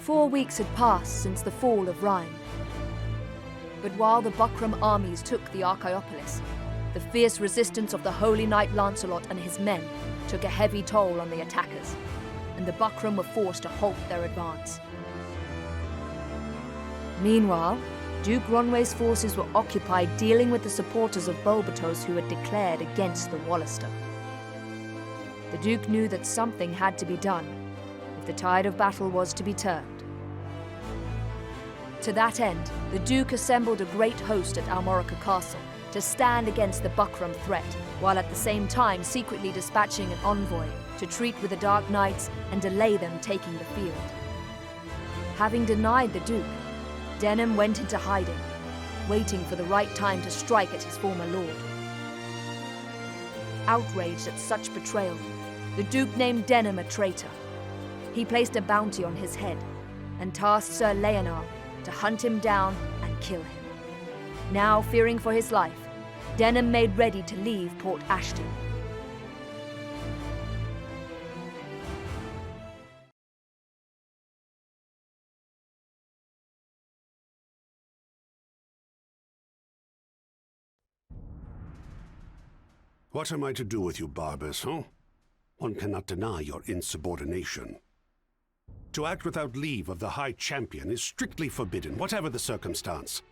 4 weeks had passed since the fall of Rhime. But while the Bakram armies took the Arkhaiopolis, the fierce resistance of the Holy Knight Lancelot and his men took a heavy toll on the attackers, and the Bakram were forced to halt their advance. Meanwhile, Duke Ronway's forces were occupied dealing with the supporters of Bolbatos who had declared against the Wallister. The Duke knew that something had to be done if the tide of battle was to be turned. To that end, the Duke assembled a great host at Almorica Castle to stand against the Bakram threat, while at the same time secretly dispatching an envoy to treat with the Dark Knights and delay them taking the field. Having denied the Duke, DanielM went into hiding, waiting for the right time to strike at his former lord. Outraged at such betrayal, the Duke named DanielM a traitor. He placed a bounty on his head and tasked Sir Leonard to hunt him down and kill him. Now, fearing for his life, DanielM made ready to leave Port Asyton. What am I to do with you, barbers, huh? One cannot deny your insubordination. To act without leave of the High Champion is strictly forbidden, whatever the circumstance.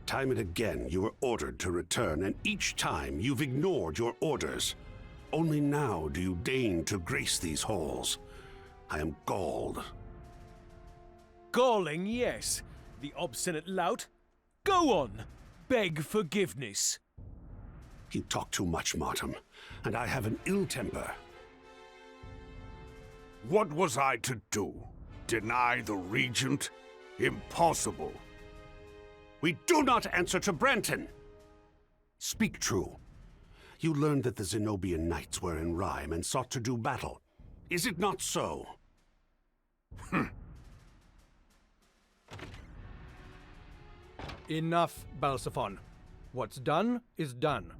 Time and again you were ordered to return, and each time you've ignored your orders. Only now do you deign to grace these halls. I am galled. Galling, yes. The obstinate lout. Go on. Beg forgiveness. You talk too much, Martin, and I have an ill temper. What was I to do? Deny the Regent? Impossible. We do not answer to Branton! Speak true. You learned that the Zenobian Knights were in Rhime and sought to do battle. Is it not so? Enough, Balsaphon. What's done is done.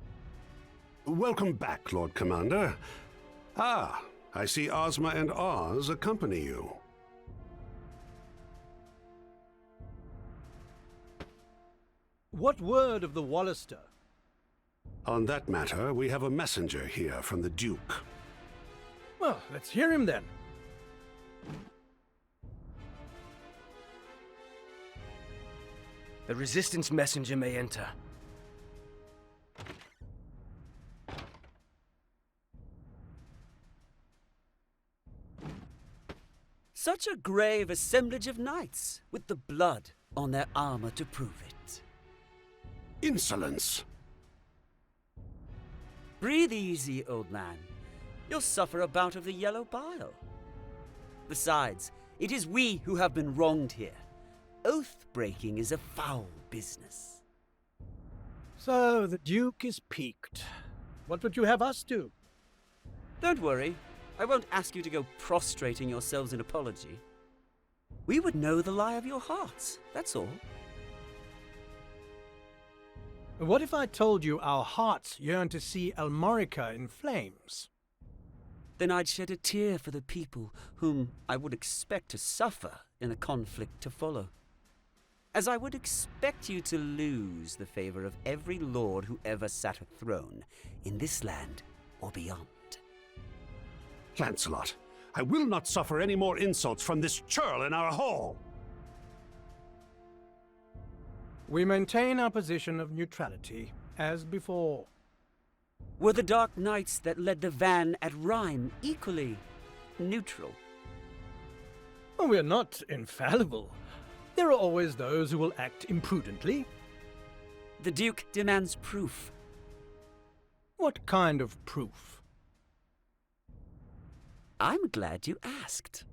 Welcome back, Lord Commander. Ah, I see Ozma and Oz accompany you. What word of the Wallister? On that matter, we have a messenger here from the Duke. Well, let's hear him then. The Resistance messenger may enter. Such a grave assemblage of knights, with the blood on their armor to prove it. Insolence! Breathe easy, old man. You'll suffer a bout of the yellow bile. Besides, it is we who have been wronged here. Oath-breaking is a foul business. So, the Duke is piqued. What would you have us do? Don't worry. I won't ask you to go prostrating yourselves in apology. We would know the lie of your hearts, that's all. What if I told you our hearts yearn to see Almorica in flames? Then I'd shed a tear for the people whom I would expect to suffer in a conflict to follow. As I would expect you to lose the favor of every lord who ever sat a throne, in this land or beyond. Lancelot, I will not suffer any more insults from this churl in our hall! We maintain our position of neutrality, as before. Were the Dark Knights that led the van at Rhime equally neutral? Oh, we're not infallible. There are always those who will act imprudently. The Duke demands proof. What kind of proof? I'm glad you asked.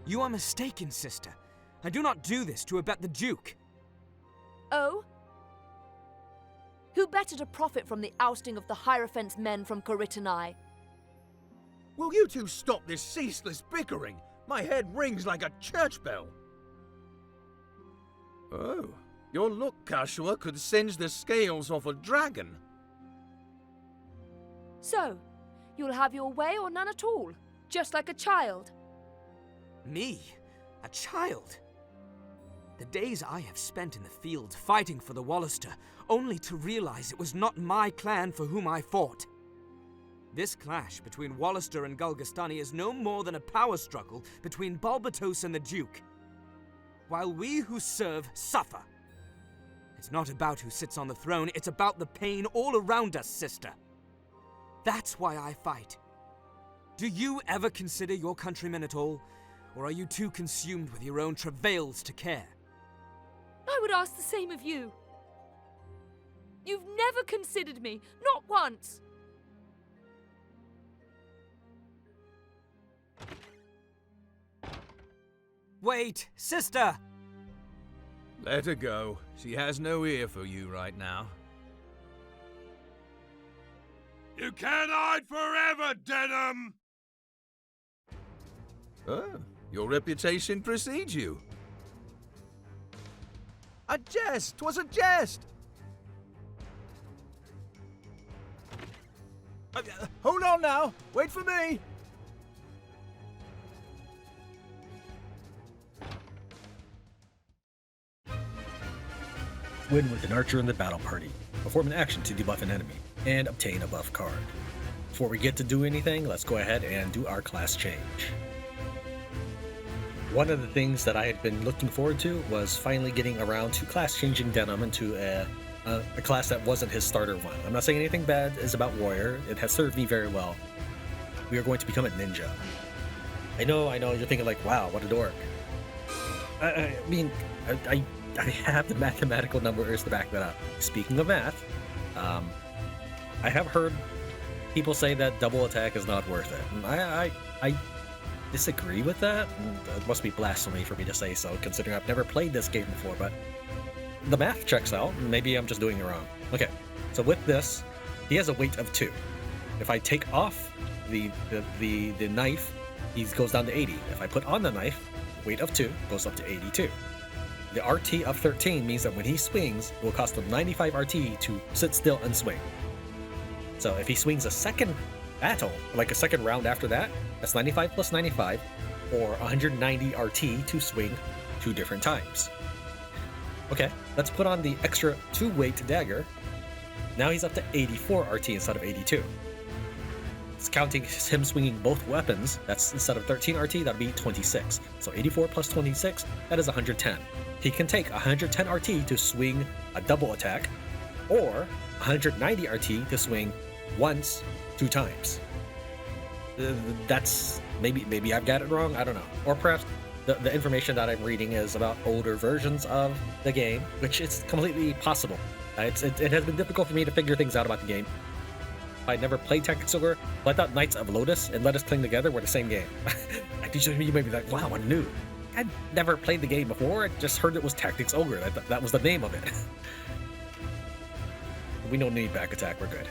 You are mistaken, sister. I do not do this to abet the Duke. Oh? Who better to profit from the ousting of the Hierophant's men from Corytonai? Will you two stop this ceaseless bickering? My head rings like a church bell. Oh, Your look, Kashua, could singe the scales off a dragon. So, you'll have your way or none at all, just like a child. Me? A child? The days I have spent in the field fighting for the Wallister, only to realize it was not my clan for whom I fought. This clash between Wallister and Gulgastani is no more than a power struggle between Balbatos and the Duke. While we who serve suffer. It's not about who sits on the throne, it's about the pain all around us, sister. That's why I fight. Do you ever consider your countrymen at all? Or are you too consumed with your own travails to care? I would ask the same of you. You've never considered me, not once. Wait, sister! Let her go. She has no ear for you right now. You can't hide forever, DanielM! Oh, your reputation precedes you. A jest! 'Twas a jest! Hold on now! Wait for me! Win with an archer in the battle party. Perform an action to debuff an enemy, and obtain a buff card. Before we get to do anything, let's go ahead and do our class change. One of the things that I had been looking forward to was finally getting around to class changing DanielM into a class that wasn't his starter one. I'm not saying anything bad is about warrior. It has served me very well. We are going to become a ninja. I know, you're thinking like, wow, what a dork. I have the mathematical numbers to back that up. Speaking of math, I have heard people say that double attack is not worth it. I disagree with that. It must be blasphemy for me to say so, considering I've never played this game before, but the math checks out. Maybe I'm just doing it wrong. Okay, so with this, he has a weight of 2. If I take off the knife, he goes down to 80. If I put on the knife, weight of 2 goes up to 82. The RT of 13 means that when he swings, it will cost him 95 RT to sit still and swing. So if he swings a second battle, like a second round after that, that's 95 plus 95, or 190 RT to swing 2 different times. Okay, let's put on the extra 2 weight dagger. Now he's up to 84 RT instead of 82. It's counting him swinging both weapons. That's instead of 13 RT, that'd be 26. So 84 plus 26, that is 110. He can take 110 RT to swing a double attack, or 190 RT to swing once, 2 times. That's maybe I've got it wrong. I don't know. Or perhaps the information that I'm reading is about older versions of the game, which is completely possible. It has been difficult for me to figure things out about the game. I never played Tactics Ogre, but I thought Knights of Lotus and Let Us Cling Together were the same game. You may be like, wow, I knew. I'd never played the game before, I just heard it was Tactics Ogre. That was the name of it. We don't need back attack, we're good.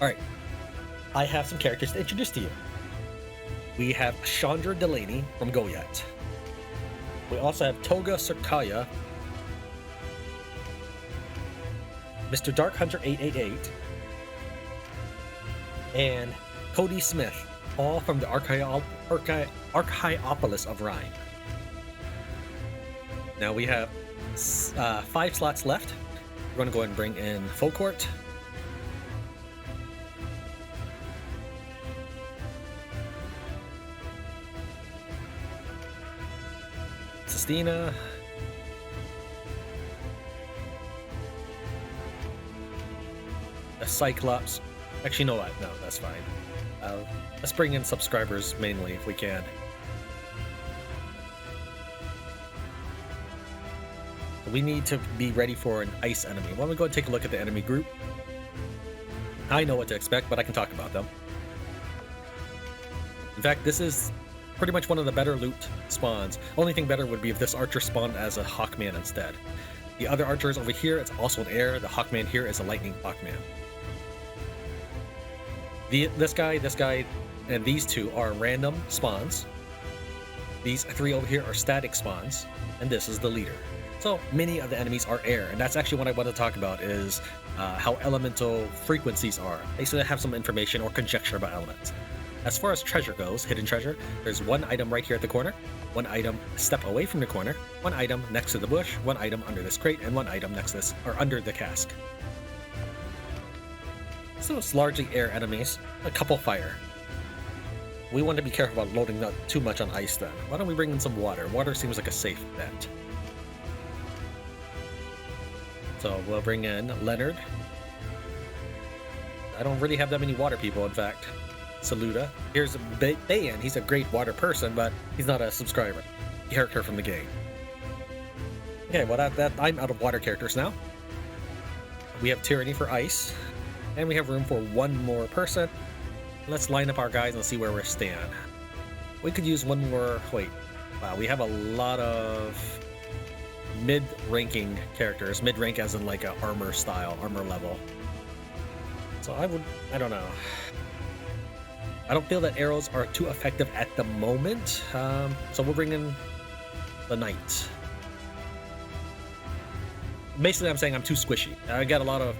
Alright, I have some characters to introduce to you. We have Chandra Delaney from Goyet. We also have Tolga Sertkaya, Mr. Dark Hunter 888, and Codie Smith, all from the Arkhaiopolis of Rhime. Now we have 5 slots left. We're going to go ahead and bring in Folcourt, Sistina, a Cyclops. Actually, you know what? No, that's fine. Let's bring in subscribers mainly if we can. We need to be ready for an ice enemy. Why don't we go and take a look at the enemy group? I know what to expect, but I can talk about them. In fact, this is pretty much one of the better loot spawns. Only thing better would be if this archer spawned as a Hawkman instead. The other archers over here, it's also an air. The Hawkman here is a lightning Hawkman. This guy, and these 2 are random spawns. These 3 over here are static spawns, and this is the leader. So many of the enemies are air, and that's actually what I want to talk about is how elemental frequencies are. Basically, I have some information or conjecture about elements. As far as treasure goes, hidden treasure, there's one item right here at the corner, one item a step away from the corner, one item next to the bush, one item under this crate, and one item next to this, or under the cask. So it's largely air enemies, a couple fire. We want to be careful about loading not too much on ice then. Why don't we bring in some water? Water seems like a safe bet. So we'll bring in Leonard. I don't really have that many water people, in fact. Saluda. Here's Bayan. He's a great water person, but he's not a subscriber. Character from the game. Okay, well I'm out of water characters now. We have Tyranny for ice, and we have room for one more person. Let's line up our guys and see where we stand. We could use one more. Wait, wow, we have a lot of mid-ranking characters. Mid-rank as in like a armor style, armor level. So I don't know. I don't feel that arrows are too effective at the moment, so we'll bring in the knight. Basically, I'm saying I'm too squishy. I got a lot of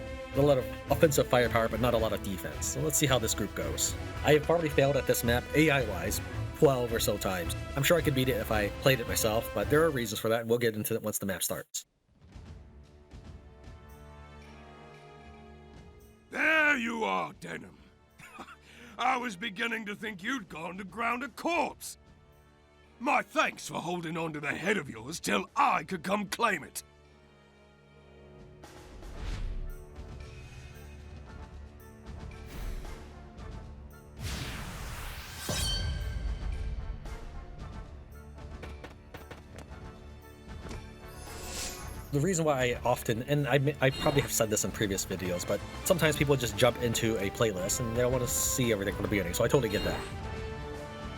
offensive firepower, but not a lot of defense. So let's see how this group goes. I have probably failed at this map, AI-wise, 12 or so times. I'm sure I could beat it if I played it myself, but there are reasons for that, and we'll get into it once the map starts. There you are, DanielM. I was beginning to think you'd gone to ground a corpse. My thanks for holding on to the head of yours till I could come claim it. The reason why I often, and I probably have said this in previous videos, but sometimes people just jump into a playlist and they don't want to see everything from the beginning, so I totally get that.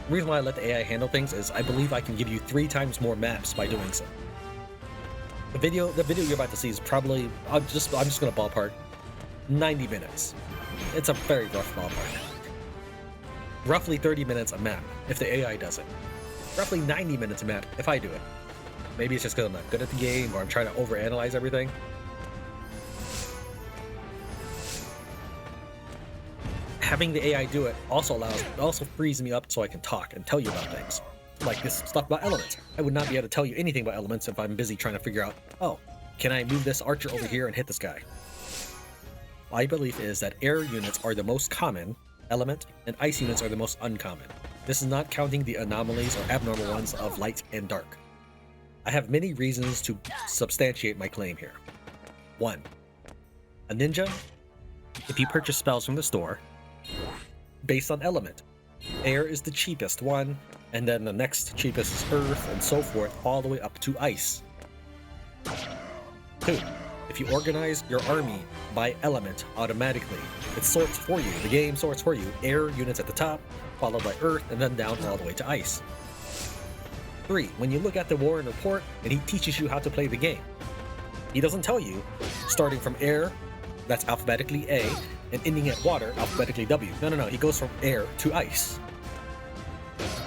The reason why I let the AI handle things is I believe I can give you 3 times more maps by doing so. The video you're about to see is probably, I'm just gonna ballpark, 90 minutes. It's a very rough ballpark. Roughly 30 minutes a map if the AI does it. Roughly 90 minutes a map if I do it. Maybe it's just because I'm not good at the game, or I'm trying to overanalyze everything. Having the AI do it also frees me up so I can talk and tell you about things. Like this stuff about elements. I would not be able to tell you anything about elements if I'm busy trying to figure out, oh, can I move this archer over here and hit this guy? My belief is that air units are the most common element, and ice units are the most uncommon. This is not counting the anomalies or abnormal ones of light and dark. I have many reasons to substantiate my claim here. 1. A ninja, if you purchase spells from the store, based on element, air is the cheapest one, and then the next cheapest is earth, and so forth, all the way up to ice. 2. If you organize your army by element automatically, it sorts for you. The game sorts for you. Air units at the top, followed by earth, and then down all the way to ice. 3. When you look at the Warren report and he teaches you how to play the game, he doesn't tell you starting from air, that's alphabetically A, and ending at water, alphabetically W. No. He goes from air to ice.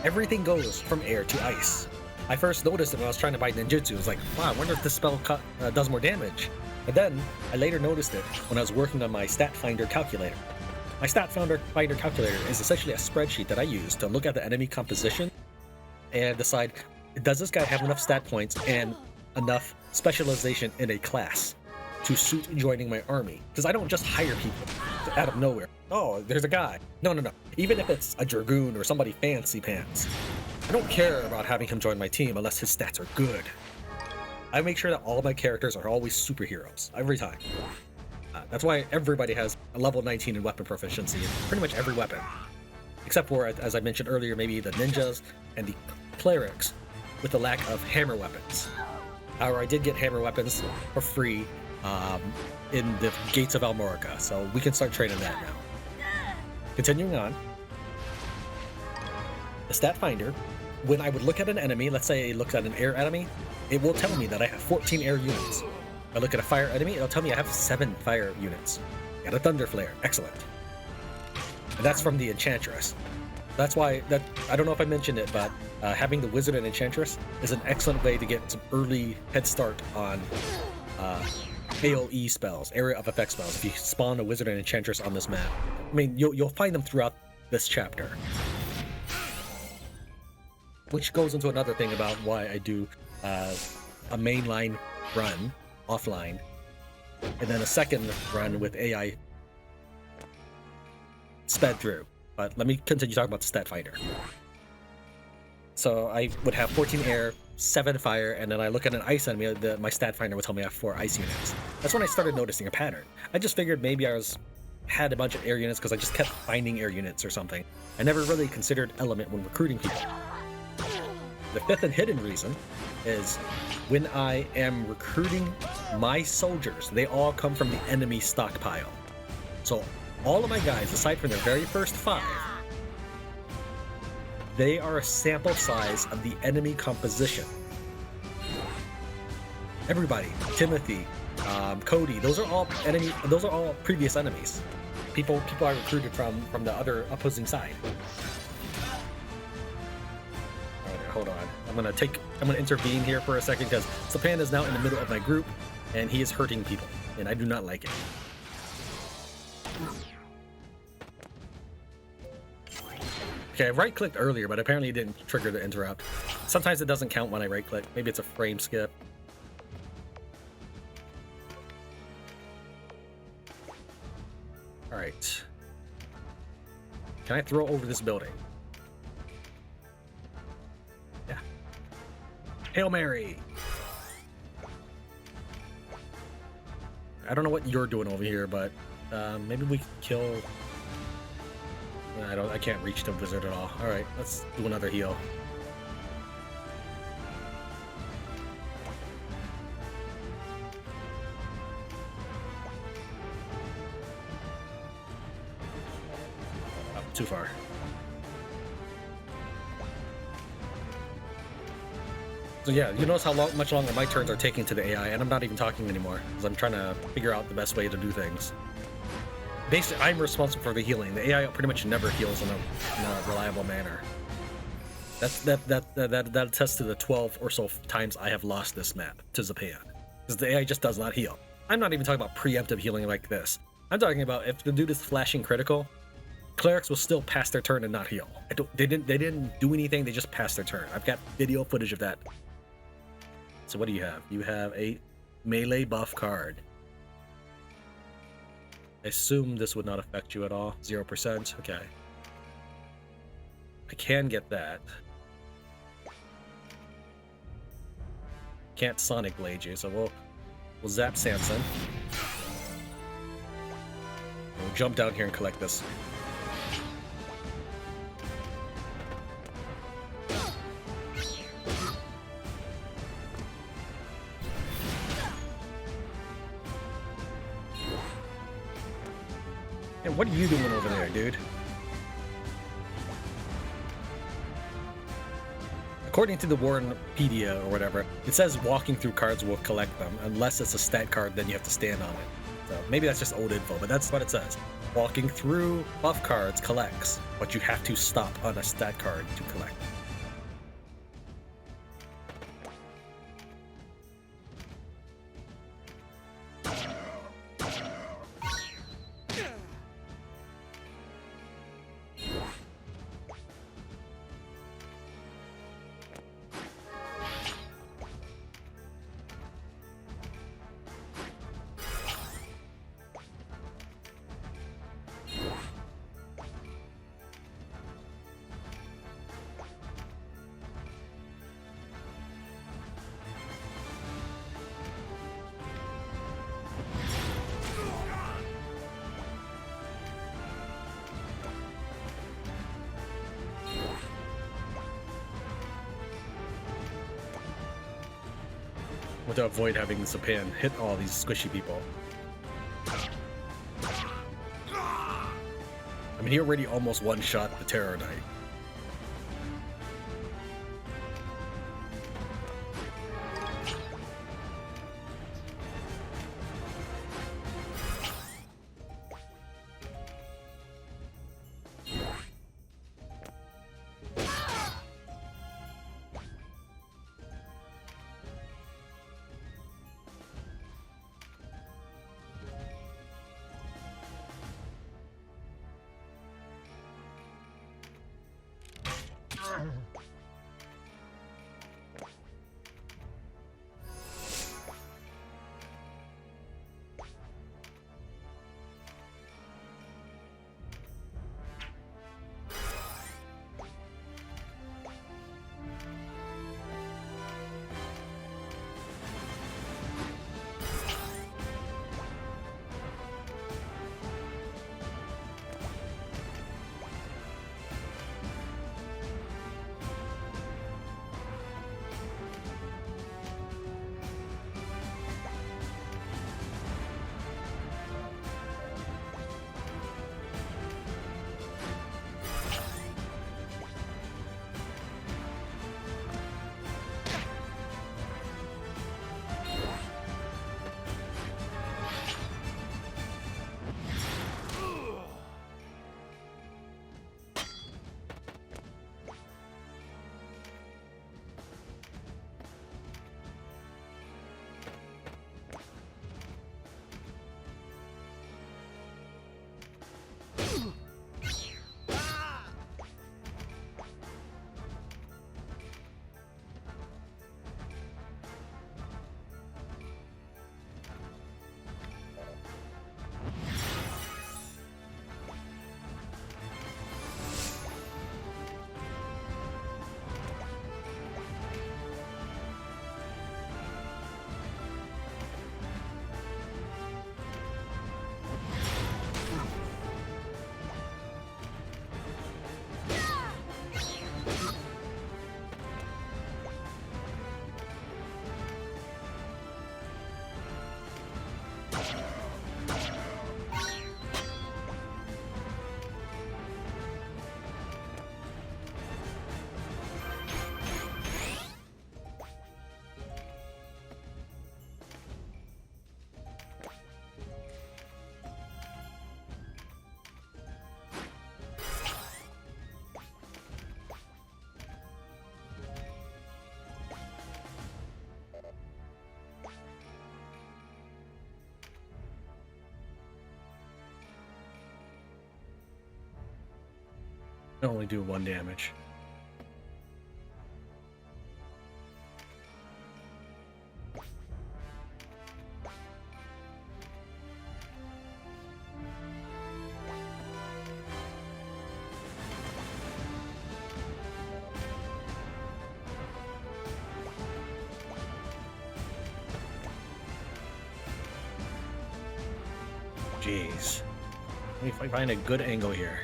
Everything goes from air to ice. I first noticed it when I was trying to buy ninjutsu. I was like, wow, I wonder if this spell does more damage. And then I later noticed it when I was working on my stat finder calculator. My stat finder calculator is essentially a spreadsheet that I use to look at the enemy composition and decide, does this guy have enough stat points and enough specialization in a class to suit joining my army? Because I don't just hire people out of nowhere. Oh, there's a guy. No. Even if it's a dragoon or somebody fancy pants, I don't care about having him join my team unless his stats are good. I make sure that all of my characters are always superheroes, every time. That's why everybody has a level 19 in weapon proficiency in pretty much every weapon. Except for, as I mentioned earlier, maybe the ninjas and the clerics with the lack of hammer weapons. However, I did get hammer weapons for free in the Gates of Almorica, so we can start trading that now. Continuing on, the stat finder, when I would look at an enemy, let's say it looks at an air enemy, it will tell me that I have 14 air units. If I look at a fire enemy, it'll tell me I have 7 fire units. Got a thunder flare, excellent. And that's from the Enchantress. That's why I don't know if I mentioned it, but having the Wizard and Enchantress is an excellent way to get some early head start on AoE spells, area of effect spells. If you spawn a Wizard and Enchantress on this map, I mean, you'll find them throughout this chapter. Which goes into another thing about why I do a mainline run offline, and then a second run with AI sped through. But let me continue talking about the stat finder. So I would have 14 air, 7 fire, and then I look at an ice enemy, my stat finder would tell me I have 4 ice units. That's when I started noticing a pattern. I just figured maybe I had a bunch of air units because I just kept finding air units or something. I never really considered element when recruiting people. The fifth and hidden reason is when I am recruiting my soldiers, they all come from the enemy stockpile. So all of my guys, aside from their very first 5, they are a sample size of the enemy composition. Everybody, Timothy, Codie, those are all previous enemies. People I recruited from the other opposing side. Hold on. I'm gonna intervene here for a second because Sapan is now in the middle of my group and he is hurting people, and I do not like it. Okay, I right-clicked earlier, but apparently it didn't trigger the interrupt. Sometimes it doesn't count when I right-click. Maybe it's a frame skip. Alright. Can I throw over this building? Yeah. Hail Mary! I don't know what you're doing over here, but maybe we kill... I can't reach the wizard at all. Alright, let's do another heal. Oh, too far. So yeah, you notice how much longer my turns are taking to the AI, and I'm not even talking anymore, because I'm trying to figure out the best way to do things. Basically, I'm responsible for the healing. The AI pretty much never heals in a reliable manner. That attests to the 12 or so times I have lost this map to Zapan. Because the AI just does not heal. I'm not even talking about preemptive healing like this. I'm talking about if the dude is flashing critical, clerics will still pass their turn and not heal. They didn't do anything, they just passed their turn. I've got video footage of that. So what do you have? You have a melee buff card. I assume this would not affect you at all. 0%. Okay. I can get that. Can't Sonic Blade you, so we'll zap Samson. We'll jump down here and collect this. And what are you doing over there, dude? According to the Warrenpedia or whatever, it says walking through cards will collect them. Unless it's a stat card, then you have to stand on it. So maybe that's just old info, but that's what it says. Walking through buff cards collects, but you have to stop on a stat card to collect. To avoid having Zapan hit all these squishy people. I mean, he already almost one-shot the Terror Knight. I only do 1 damage. Jeez. Let me find a good angle here.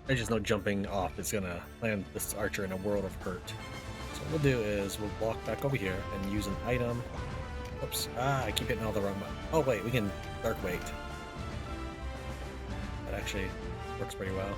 I just know jumping off is gonna land this archer in a world of hurt. So what we'll do is we'll walk back over here and use an item. Oops. I keep hitting all the wrong button. Oh wait, we can dark wait. That actually works pretty well.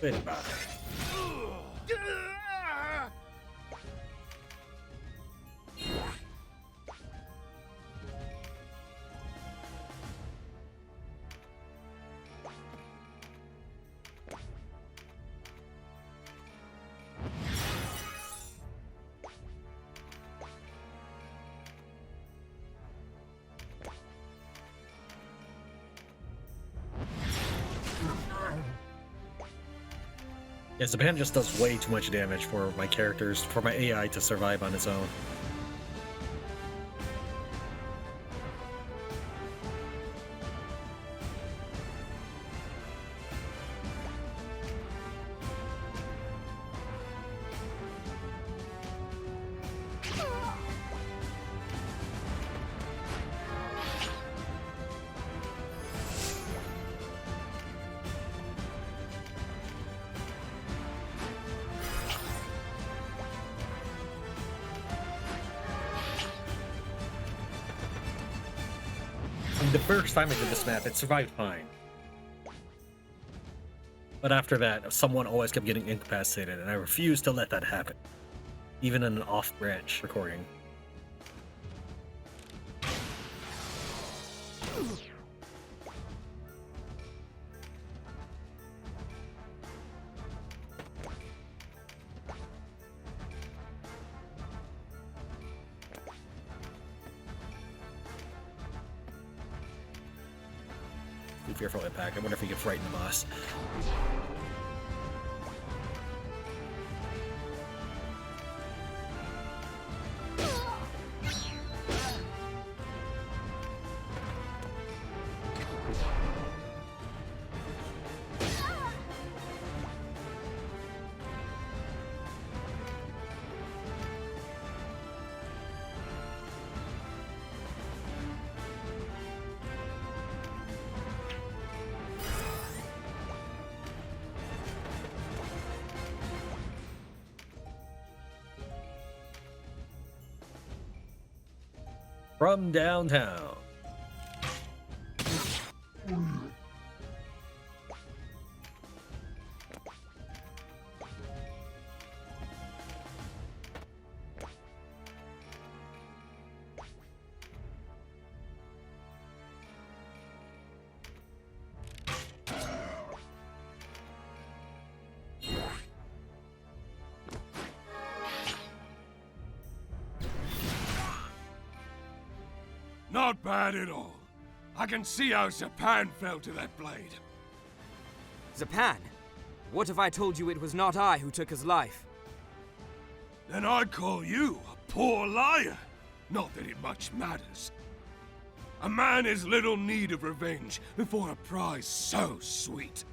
Goodbye. Yes, the band just does way too much damage for my characters, for my AI to survive on its own. The first time I did this map, it survived fine. But after that, someone always kept getting incapacitated, and I refused to let that happen. Even in an off-branch recording. Fearful impact. I wonder if we can frighten the boss. From downtown. Not bad at all. I can see how Zapan fell to that blade. Zapan? What if I told you it was not I who took his life? Then I'd call you a poor liar. Not that it much matters. A man is little need of revenge for a prize so sweet.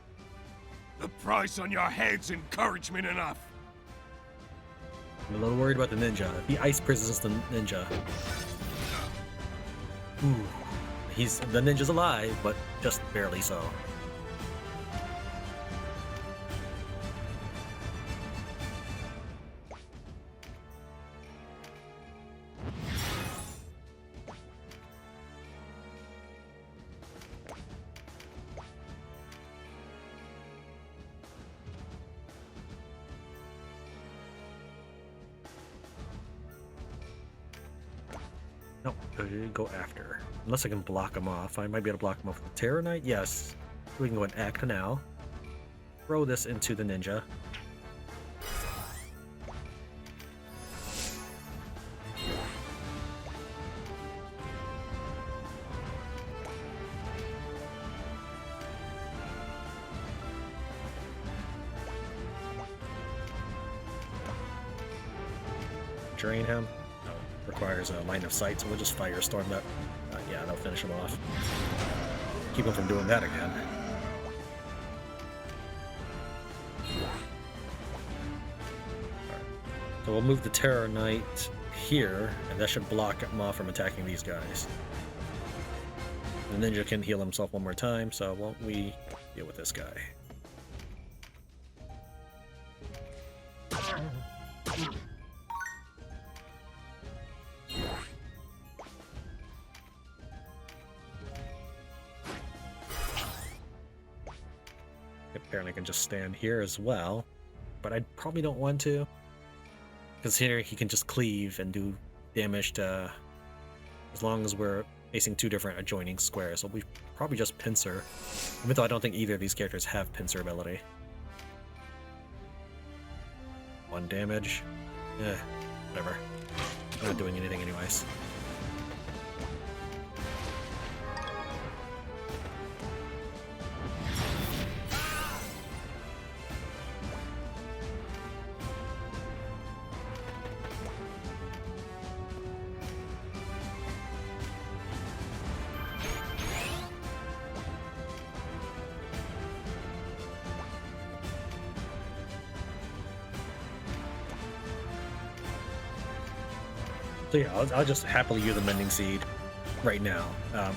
The price on your head's encouragement enough. I'm a little worried about the ninja. He ice prisons the ninja. Ooh. The ninja's alive, but just barely so. No, go after. Unless I can block him off. I might be able to block him off with the Terror Knight. Yes. We can go and act now. Throw this into the ninja. Drain him. Requires a line of sight, so we'll just firestorm that. Yeah, that'll finish him off. Keep him from doing that again. So we'll move the Terror Knight here, and that should block him off from attacking these guys. The ninja can heal himself one more time, so won't we deal with this guy? Apparently I can just stand here as well, but I probably don't want to, because here he can just cleave and do damage to, as long as we're facing two different adjoining squares. So we probably just pincer, even though I don't think either of these characters have pincer ability. 1 damage. Whatever. I'm not doing anything anyways. So yeah, I'll just happily use the Mending Seed right now.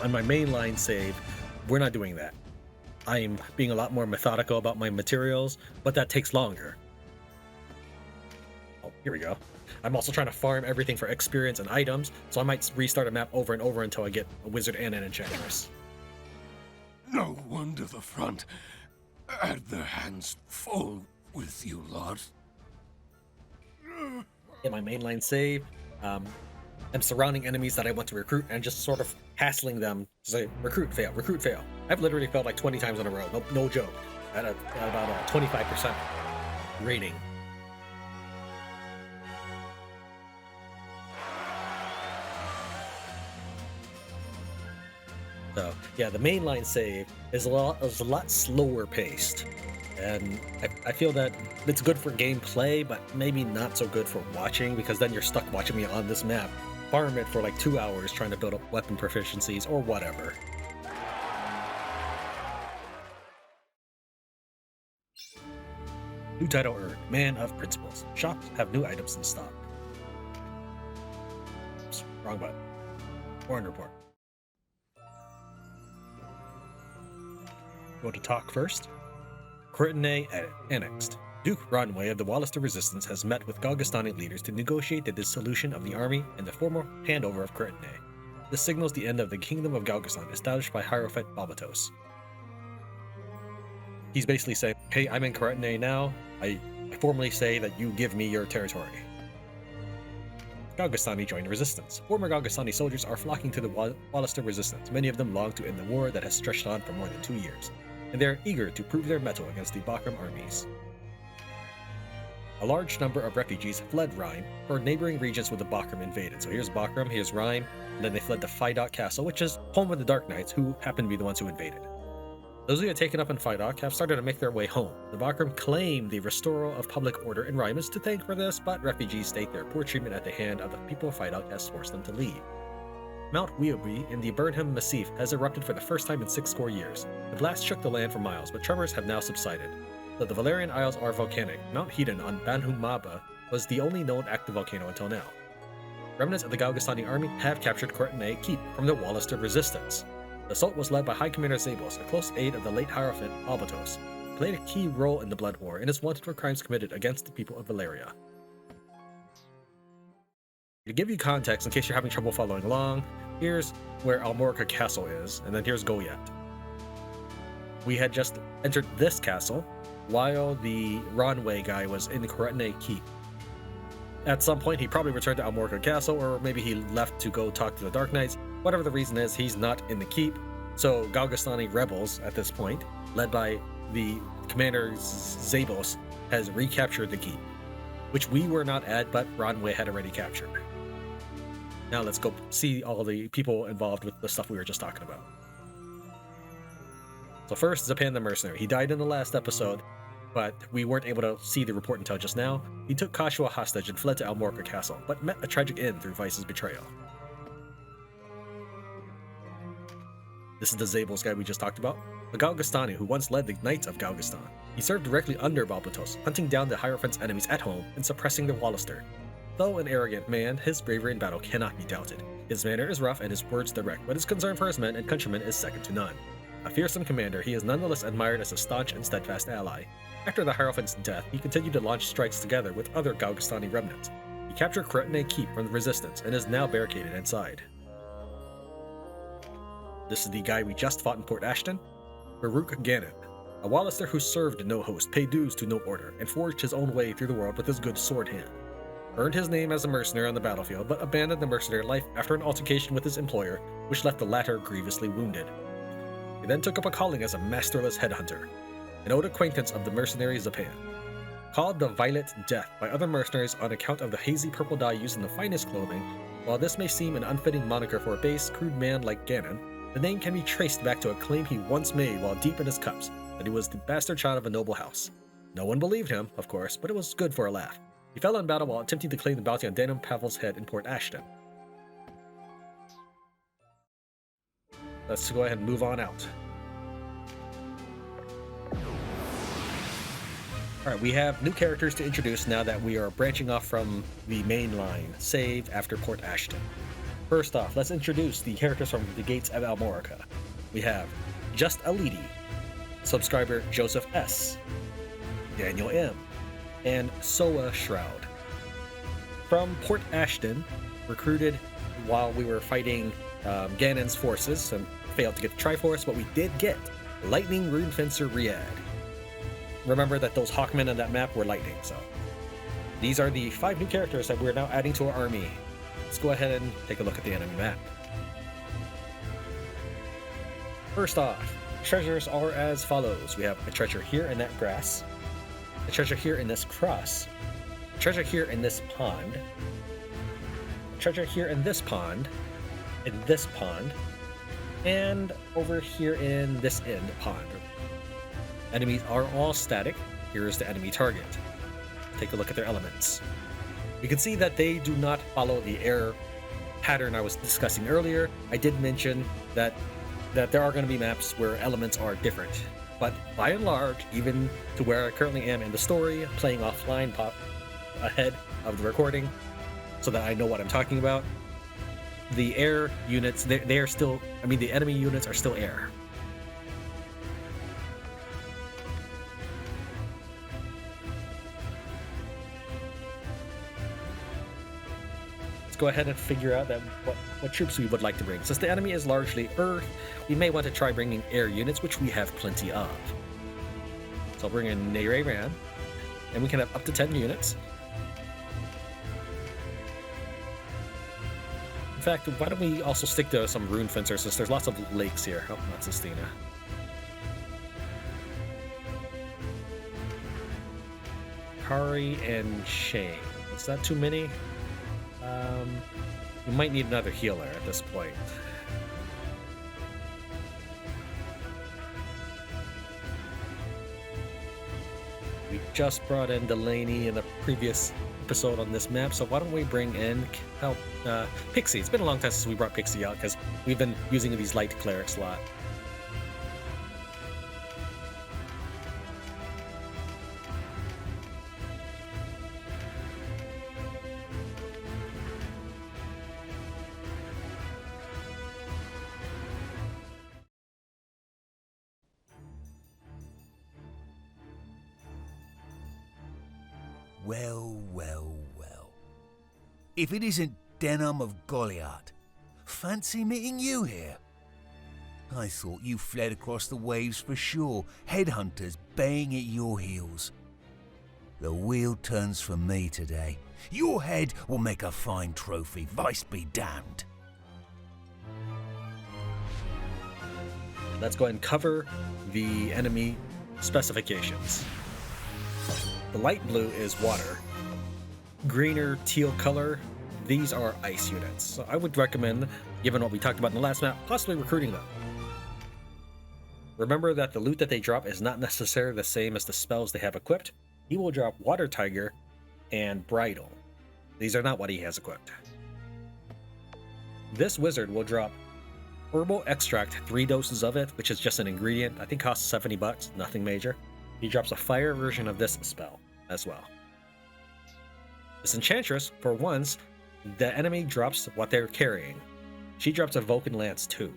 On my mainline save, we're not doing that. I'm being a lot more methodical about my materials, but that takes longer. Oh, here we go. I'm also trying to farm everything for experience and items, so I might restart a map over and over until I get a wizard and an enchantress. No wonder the front had their hands full with you lot. In my mainline save, I'm surrounding enemies that I want to recruit and just sort of hassling them to say, recruit, fail, recruit, fail. I've literally failed like 20 times in a row, no joke, at about a 25% rating. So yeah, the mainline save is a lot slower paced, and I feel that it's good for gameplay, but maybe not so good for watching, because then you're stuck watching me on this map farm it for like 2 hours trying to build up weapon proficiencies or whatever. New title earned, Man of Principles. Shops have new items in stock. Oops, wrong button. Warren report. Go to talk first. Courtenay annexed. Duke Runway of the Wallister Resistance has met with Galgastani leaders to negotiate the dissolution of the army and the formal handover of Courtenay. This signals the end of the Kingdom of Galgastan established by Hierophant Balbatos. He's basically saying, hey, I'm in Courtenay now. I formally say that you give me your territory. Galgastani joined the resistance. Former Galgastani soldiers are flocking to the Wallister Resistance. Many of them long to end the war that has stretched on for more than 2 years, and they are eager to prove their mettle against the Bakram armies. a large number of refugees fled Rhime or neighboring regions with the Bakram invaded. So here's Bakram, here's Rhime, and then they fled to Phidoch Castle, which is home of the Dark Knights, who happen to be the ones who invaded. Those who had taken up in Phidoch have started to make their way home. The Bakram claim the restoral of public order in Rhime is to thank for this, but refugees state their poor treatment at the hand of the people of Phidoch has forced them to leave. Mount Weobi in the Burnham Massif has erupted for the first time in 60 years. The blast shook the land for miles, but tremors have now subsided. Though the Valerian Isles are volcanic, Mount Hedon on Banhumaba was the only known active volcano until now. Remnants of the Galgastani army have captured Courtenay Keep from the Wallister resistance. The assault was led by High Commander Zabos, a close aide of the late Hierophant Albatos, who played a key role in the Blood War and is wanted for crimes committed against the people of Valeria. To give you context, in case you're having trouble following along, here's where Almorica Castle is, and then here's Goyet. We had just entered this castle while the Ronway guy was in the Courtenay Keep. At some point, he probably returned to Almorica Castle, or maybe he left to go talk to the Dark Knights. Whatever the reason is, he's not in the keep. So Galgastani rebels at this point, led by the commander Zabos, has recaptured the keep, which we were not at, but Ronway had already captured. Now let's go see all the people involved with the stuff we were just talking about. So first, Zapan the Mercenary. He died in the last episode, but we weren't able to see the report until just now. He took Kashua hostage and fled to Almorica Castle, but met a tragic end through Vyce's betrayal. This is the Zabos guy we just talked about, a Galgastani who once led the Knights of Galgastan. He served directly under Balbatos, hunting down the Hierophant's enemies at home and suppressing the Wallister. Though an arrogant man, his bravery in battle cannot be doubted. His manner is rough and his words direct, but his concern for his men and countrymen is second to none. A fearsome commander, he is nonetheless admired as a staunch and steadfast ally. After the Hierophant's death, he continued to launch strikes together with other Galgastani remnants. He captured Courtenay Keep from the resistance and is now barricaded inside. This is the guy we just fought in Port Asyton, Baruch Gannon, a Wallister who served no host, paid dues to no order, and forged his own way through the world with his good sword hand. Earned his name as a mercenary on the battlefield, but abandoned the mercenary life after an altercation with his employer, which left the latter grievously wounded. He then took up a calling as a masterless headhunter, an old acquaintance of the mercenary Zapan. Called the Violet Death by other mercenaries on account of the hazy purple dye used in the finest clothing, while this may seem an unfitting moniker for a base, crude man like Gannon, the name can be traced back to a claim he once made while deep in his cups, that he was the bastard child of a noble house. No one believed him, of course, but it was good for a laugh. He fell in battle while attempting to claim the bounty on DanielM Pavel's head in Port Asyton. Let's go ahead and move on out. Alright, we have new characters to introduce now that we are branching off from the main line, saved after Port Asyton. First off, let's introduce the characters from the Gates of Almorica. We have Just Aliti, subscriber Joseph S., DanielM, and SoeuhShroud. From Port Asyton, recruited while we were fighting Ganon's forces and failed to get the Triforce, but we did get Lightning Rune Fencer Riad. Remember that those Hawkmen on that map were lightning, so these are the 5 new characters that we're now adding to our army. Let's go ahead and take a look at the enemy map. First off, treasures are as follows. We have a treasure here in that grass, a treasure here in this cross, a treasure here in this pond, a treasure here in this pond, and over here in this end pond. Enemies are all static. Here is the enemy target. Take a look at their elements. You can see that they do not follow the air pattern I was discussing earlier. I did mention that there are going to be maps where elements are different. But by and large, even to where I currently am in the story, playing offline pop ahead of the recording so that I know what I'm talking about, the air units, they are still, the enemy units are still air. Go ahead and figure out that what troops we would like to bring. Since the enemy is largely Earth, we may want to try bringing air units, which we have plenty of. So I'll bring in Nere Ran, and we can have up to 10 units. In fact, why don't we also stick to some Rune Fencers, since there's lots of lakes here. Oh, not Sistina. Kari and Shane. Is that too many? We might need another healer at this point. We just brought in Delaney in the previous episode on this map, so why don't we bring in Pixie? It's been a long time since we brought Pixie out because we've been using these light clerics a lot. Well, well, well. If it isn't DanielM of Goliath, fancy meeting you here. I thought you fled across the waves for sure, headhunters baying at your heels. The wheel turns for me today. Your head will make a fine trophy, Vyce be damned. Let's go ahead and cover the enemy specifications. The light blue is water. Greener teal color, these are ice units. So I would recommend, given what we talked about in the last map, possibly recruiting them. Remember that the loot that they drop is not necessarily the same as the spells they have equipped. He will drop Water Tiger and Bridle. These are not what he has equipped. This wizard will drop Herbal Extract, 3 doses of it, which is just an ingredient. I think costs 70 bucks, nothing major. He drops a fire version of this spell as well. This Enchantress, for once, the enemy drops what they're carrying. She drops a Vulcan Lance too.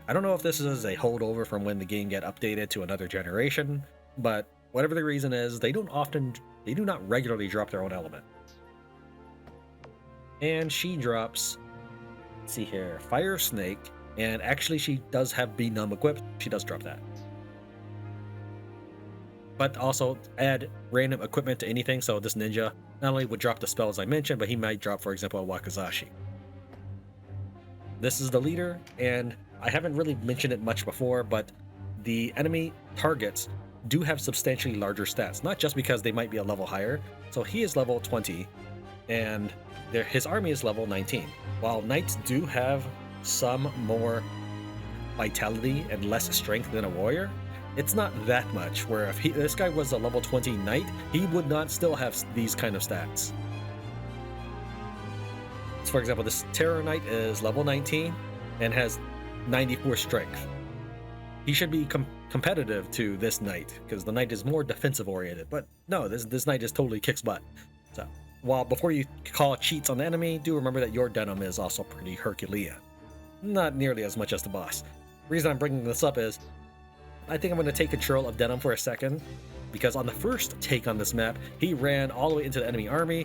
I don't know if this is a holdover from when the game get updated to another generation, but whatever the reason is, they do not regularly drop their own element. And she drops, let's see here, Fire Snake, and actually she does have Be Numb equipped. She does drop that. But also add random equipment to anything, so this ninja not only would drop the spells I mentioned, but he might drop, for example, a Wakizashi. This is the leader, and I haven't really mentioned it much before, but the enemy targets do have substantially larger stats, not just because they might be a level higher. So he is level 20, and his army is level 19. While knights do have some more vitality and less strength than a warrior, it's not that much, where if this guy was a level 20 knight, he would not still have these kind of stats. So for example, this Terror Knight is level 19 and has 94 strength. He should be competitive to this knight, because the knight is more defensive oriented, but no, this knight just totally kicks butt. So, while before you call cheats on the enemy, do remember that your DanielM is also pretty Herculean. Not nearly as much as the boss. The reason I'm bringing this up is, I think I'm going to take control of DanielM for a second, because on the first take on this map, he ran all the way into the enemy army,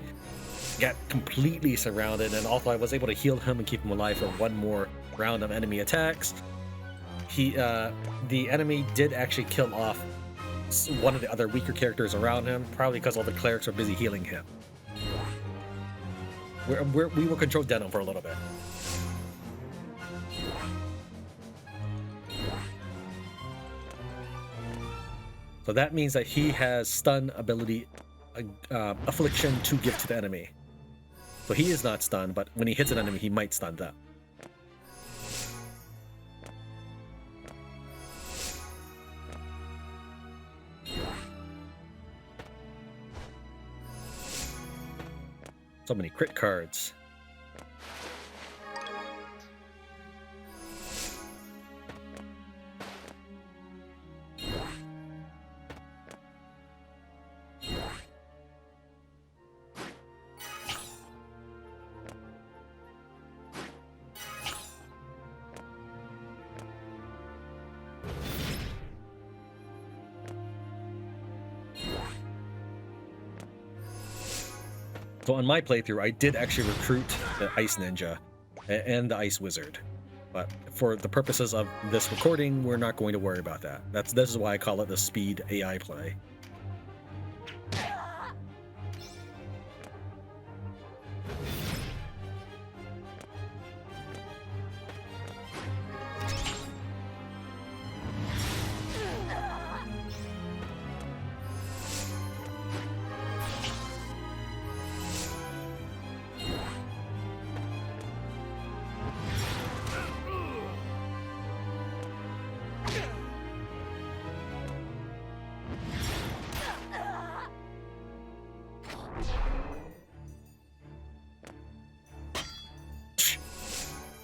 got completely surrounded, and although I was able to heal him and keep him alive for one more round of enemy attacks, the enemy did actually kill off one of the other weaker characters around him, probably because all the clerics are busy healing him. We will control DanielM for a little bit. So that means that he has stun ability, affliction to give to the enemy. So he is not stunned, but when he hits an enemy, he might stun them. So many crit cards. So on my playthrough, I did actually recruit the Ice Ninja and the Ice Wizard. But for the purposes of this recording, we're not going to worry about that. This is why I call it the speed AI play.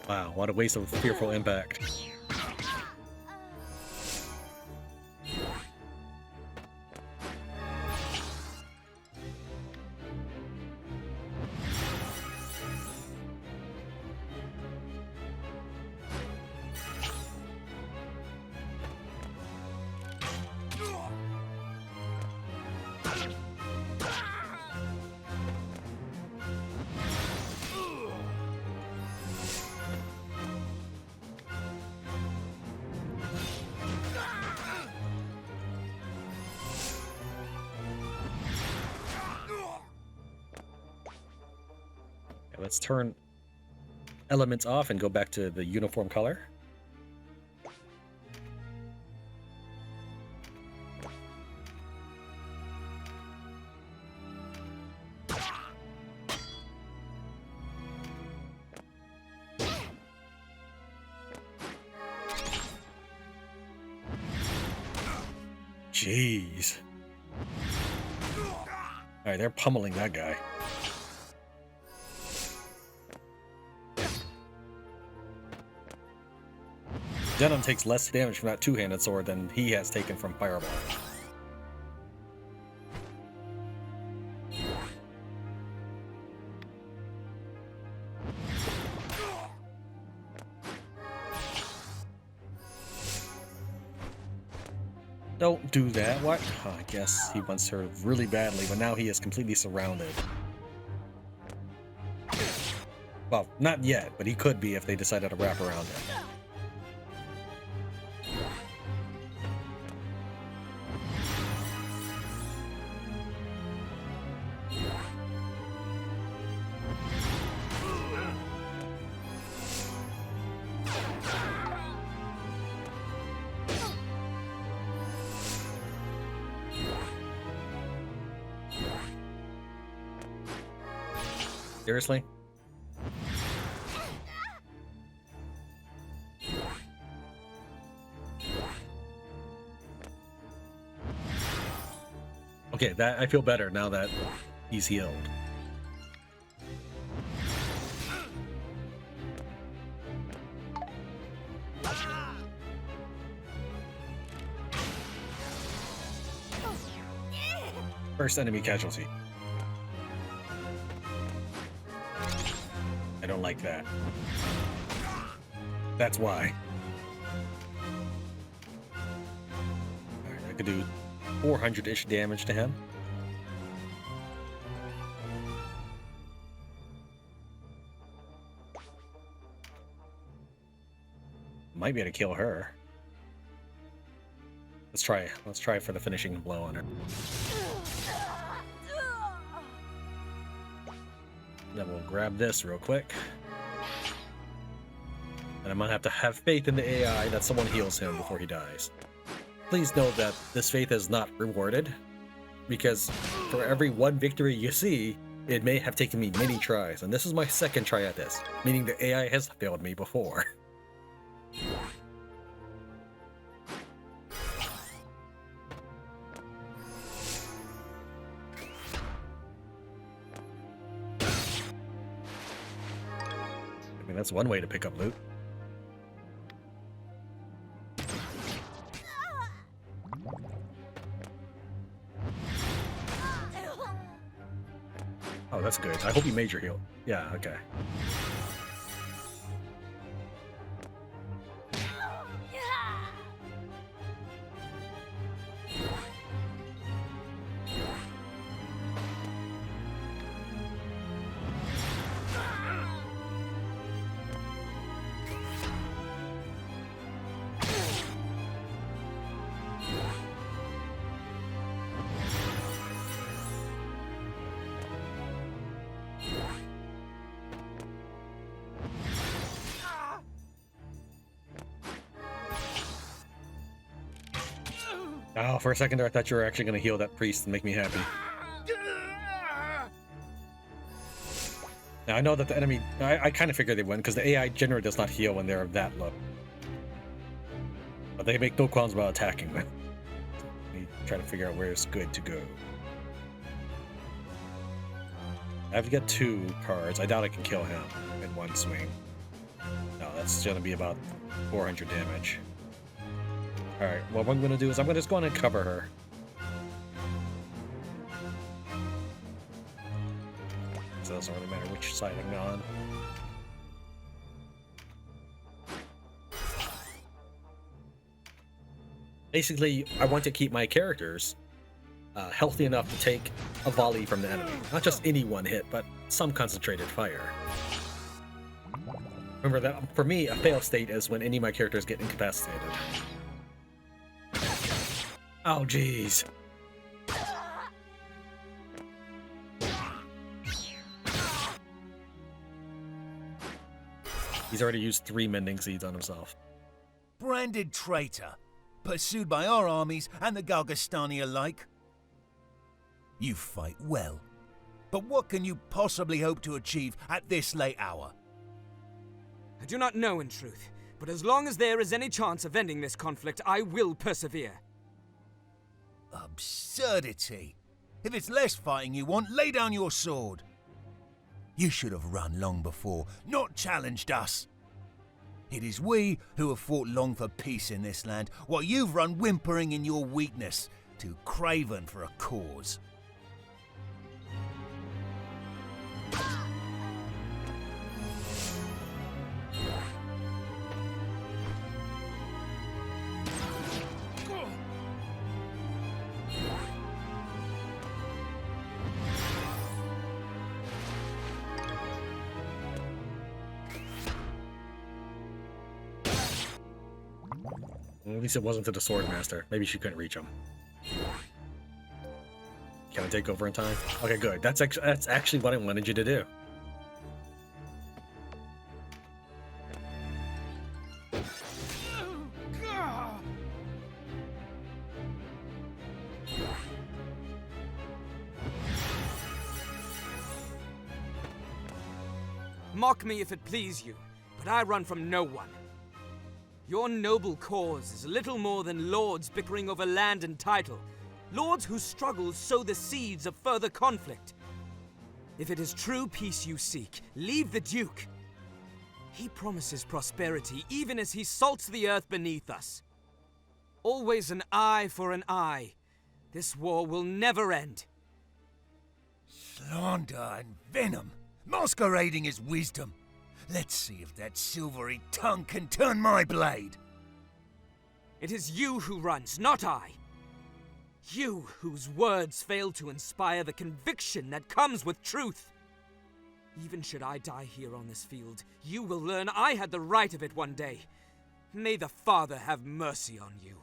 Wow, what a waste of fearful impact. Let's turn elements off and go back to the uniform color. Jeez. Alright, they're pummeling that guy. DanielM takes less damage from that two-handed sword than he has taken from Fireball. Don't do that. What? Oh, I guess he wants her really badly, but now he is completely surrounded. Well, not yet, but he could be if they decided to wrap around him. Seriously? Okay, that I feel better now that he's healed. First enemy casualty. I don't like that. That's why. Alright, I could do 400-ish damage to him. Might be able to kill her. Let's try for the finishing blow on her. Then we'll grab this real quick. And I'm gonna have faith in the AI that someone heals him before he dies. Please note that this faith is not rewarded, because for every one victory you see, it may have taken me many tries, and this is my second try at this, meaning the AI has failed me before. I mean, that's one way to pick up loot. Oh, that's good. I hope you made your heal. Yeah, okay. Oh, for a second there, I thought you were actually going to heal that priest and make me happy. Now, I know that the enemy... I kind of figured they wouldn't, because the AI generally does not heal when they're that low. But they make no qualms about attacking them. We try to figure out where it's good to go. I have to get 2 cards. I doubt I can kill him in one swing. No, that's gonna be about 400 damage. Alright, what I'm gonna do is I'm gonna just go on and cover her. So it doesn't really matter which side I'm on. Basically, I want to keep my characters healthy enough to take a volley from the enemy. Not just any one hit, but some concentrated fire. Remember that, for me, a fail state is when any of my characters get incapacitated. Oh, jeez. He's already used 3 mending seeds on himself. Branded traitor, pursued by our armies and the Galgastani alike. You fight well, but what can you possibly hope to achieve at this late hour? I do not know in truth, but as long as there is any chance of ending this conflict, I will persevere. Absurdity. If it's less fighting you want, lay down your sword. You should have run long before, not challenged us. It is we who have fought long for peace in this land, while you've run whimpering in your weakness, too craven for a cause. At least it wasn't to the Swordmaster. Maybe she couldn't reach him. Can I take over in time? Okay, good. That's actually what I wanted you to do. Mock me if it please you, but I run from no one. Your noble cause is little more than lords bickering over land and title. Lords whose struggles sow the seeds of further conflict. If it is true peace you seek, leave the Duke. He promises prosperity even as he salts the earth beneath us. Always an eye for an eye. This war will never end. Slander and venom, masquerading as wisdom. Let's see if that silvery tongue can turn my blade. It is you who runs, not I. You whose words fail to inspire the conviction that comes with truth. Even should I die here on this field, you will learn I had the right of it one day. May the Father have mercy on you.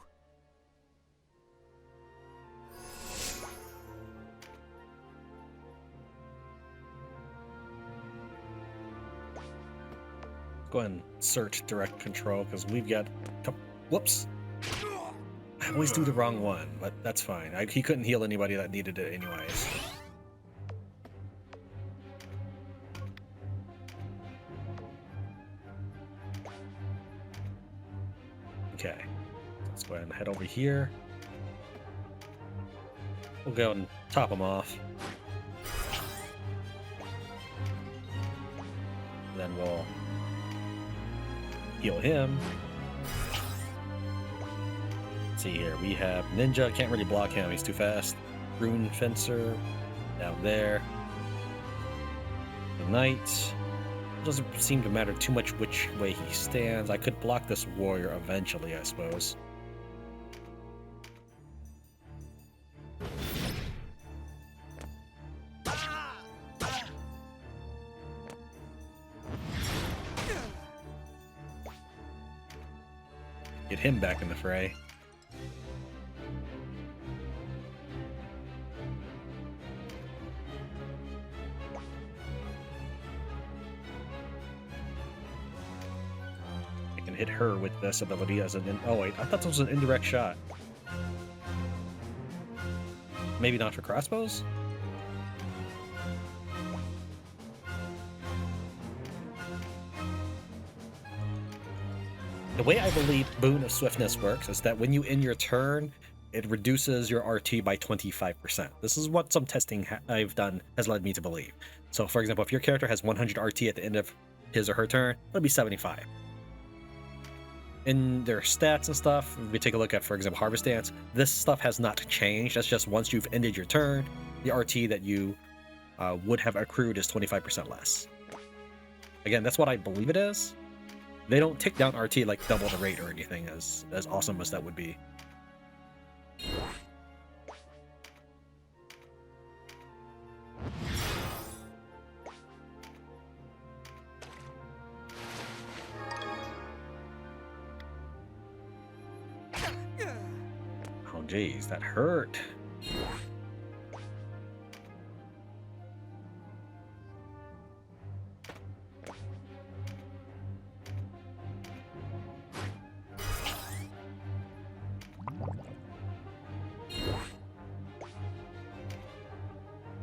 Go ahead and search direct control, because we've got... Whoops! I always do the wrong one, but that's fine. He couldn't heal anybody that needed it anyways. Okay. Let's go ahead and head over here. We'll go and top him off. Then we'll heal him. Let's see here, we have Ninja, can't really block him, he's too fast. Rune Fencer, down there. The Knight. Doesn't seem to matter too much which way he stands. I could block this warrior eventually, I suppose. Get him back in the fray. I can hit her with this ability as an... Oh wait, I thought this was an indirect shot. Maybe not for crossbows? The way I believe Boon of Swiftness works is that when you end your turn, it reduces your RT by 25%. This is what some testing I've done has led me to believe. So for example, if your character has 100 RT at the end of his or her turn, it'll be 75. In their stats and stuff, if we take a look at, for example, Harvest Dance, this stuff has not changed. That's just once you've ended your turn, the RT that you would have accrued is 25% less. Again, that's what I believe it is. They don't take down RT like double the rate or anything, as awesome as that would be. Oh geez, that hurt.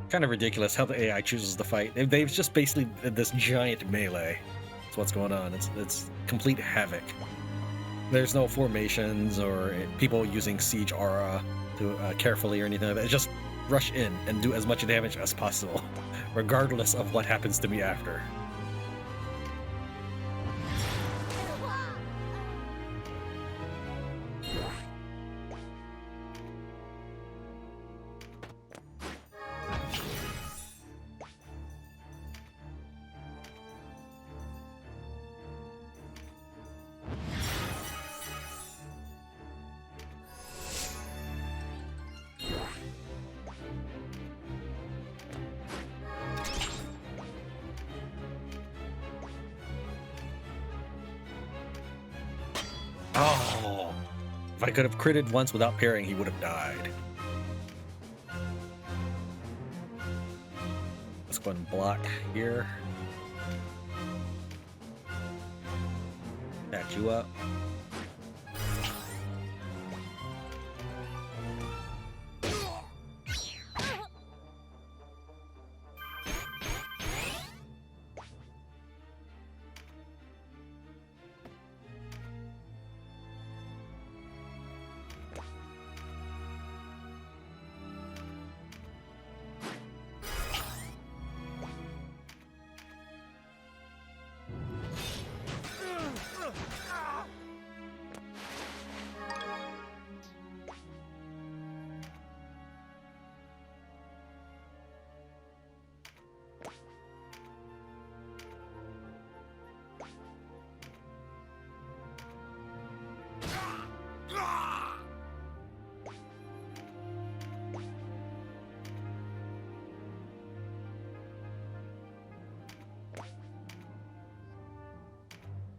Kind of ridiculous how the AI chooses to fight. They've just basically this giant melee. That's what's going on. It's complete havoc. There's no formations or people using siege aura to carefully or anything like that. It's just rush in and do as much damage as possible, regardless of what happens to me after. Oh, if I could have critted once without parrying, he would have died. Let's go ahead and block here. Patch you up.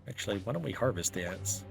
Actually, why don't we Harvest Dance?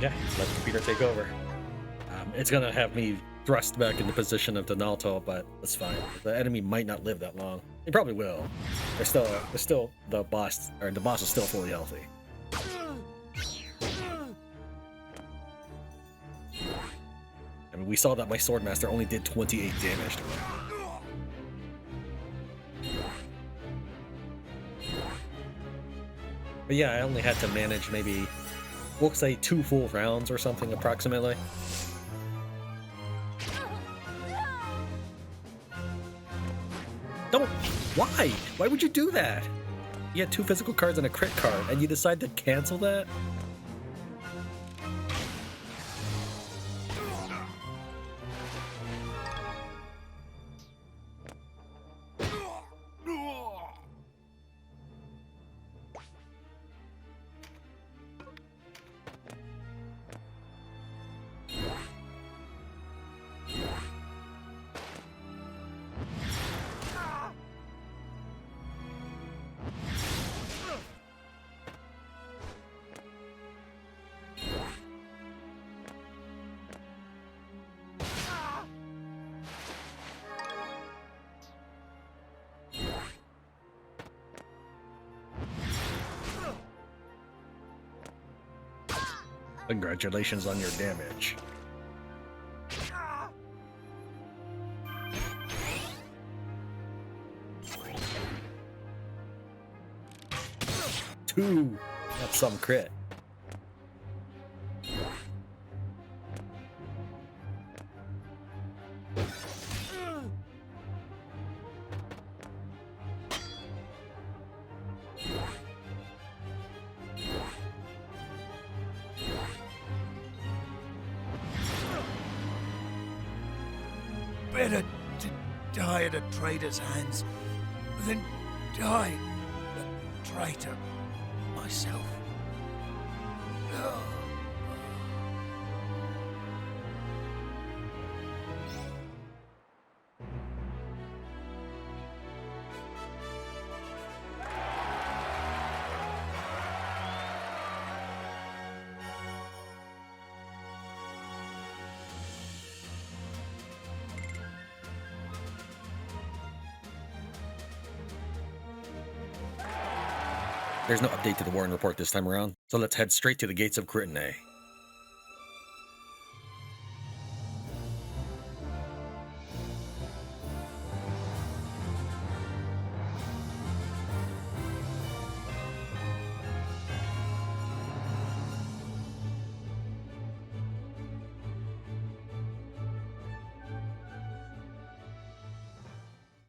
Yeah, let the computer take over. It's gonna have me thrust back into position of Donalto, but that's fine. The enemy might not live that long. He probably will. There's still the boss, or the boss is still fully healthy. I mean, we saw that my Swordmaster only did 28 damage to him. But yeah, I only had to manage maybe, we'll say 2 full rounds or something approximately. Don't! Why? Why would you do that? You had 2 physical cards and a crit card, and you decide to cancel that? Congratulations on your damage. Two. That's some crit. Better to die at a traitor's hands than die a traitor myself. There's no update to the Warren report this time around, so let's head straight to the Gates of Codie.